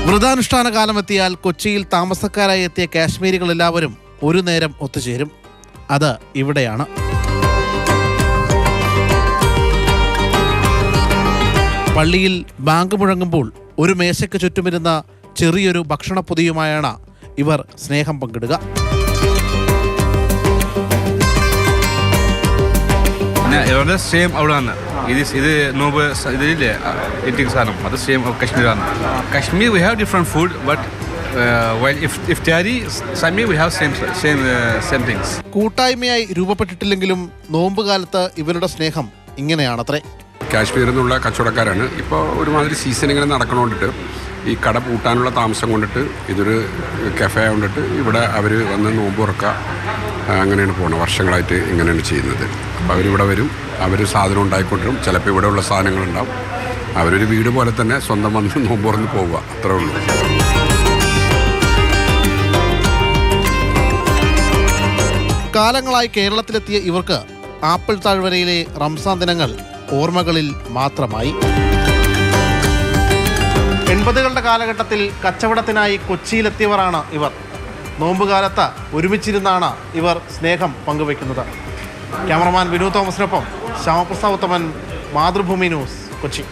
വ്രതാനുഷ്ഠാന കാലമെത്തിയാൽ കൊച്ചിയിൽ താമസക്കാരായി എത്തിയ കാശ്മീരികൾ എല്ലാവരും ഒരു നേരം ഒത്തുചേരും. അത് ഇവിടെയാണ്. പള്ളിയിൽ ബാങ്ക് മുഴങ്ങുമ്പോൾ ഒരു മേശയ്ക്ക് ചുറ്റുമിരുന്ന ചെറിയൊരു ഭക്ഷണപ്പൊതിയുമായാണ് ഇവർ സ്നേഹം പങ്കിടുക. സെയിം അവിടെയാണ്. ഇത് നോമ്പ് ഇതില്ലേ ഈറ്റിംഗ് സാധനം അത് സെയിം കശ്മീരാണ്. Kashmir we have different food but ഇഫ്താരി സമി വി ഹാവ് സെയിം തിങ്സ്. കൂട്ടായ്മയായി രൂപപ്പെട്ടിട്ടില്ലെങ്കിലും നോമ്പ് കാലത്ത് ഇവരുടെ സ്നേഹം ഇങ്ങനെയാണത്രേ. കാശ്മീരിൽ നിന്നുള്ള കച്ചവടക്കാരാണ്. ഇപ്പോൾ ഒരുമാതിരി സീസൺ ഇങ്ങനെ നടക്കണോണ്ടിട്ട് ഈ കട പൂട്ടാനുള്ള താമസം കൊണ്ടിട്ട് ഇതൊരു കഫേ കൊണ്ടിട്ട് ഇവിടെ അവർ വന്ന് നോമ്പ് തുറക്കുക അങ്ങനെയാണ് പോകുന്നത്. വർഷങ്ങളായിട്ട് ഇങ്ങനെയാണ് ചെയ്യുന്നത്. അപ്പോൾ അവരിവിടെ വരും, അവർ സാധനം ഉണ്ടായിക്കൊണ്ടിരും. ചിലപ്പോൾ ഇവിടെയുള്ള സാധനങ്ങളുണ്ടാവും. അവരൊരു വീട് പോലെ തന്നെ സ്വന്തം വന്ന് നോമ്പ് തുറന്ന് പോവുക, അത്രേ ഉള്ളൂ. കാലങ്ങളായി കേരളത്തിലെത്തിയ ഇവർക്ക് ആപ്പിൾ താഴ്വരയിലെ റംസാൻ ദിനങ്ങൾ ഓർമ്മകളിൽ മാത്രമായി. 80കളുടെ കാലഘട്ടത്തിൽ കച്ചവടത്തിനായി കൊച്ചിയിലെത്തിയവരാണ് ഇവർ. നോമ്പുകാലത്ത് ഒരുമിച്ചിരുന്നാണ് ഇവർ സ്നേഹം പങ്കുവയ്ക്കുന്നത്. ക്യാമറമാൻ വിനു തോമസിനൊപ്പം ശ്യാമപ്രസാദ് ഉത്തമൻ, മാതൃഭൂമി ന്യൂസ്, കൊച്ചി.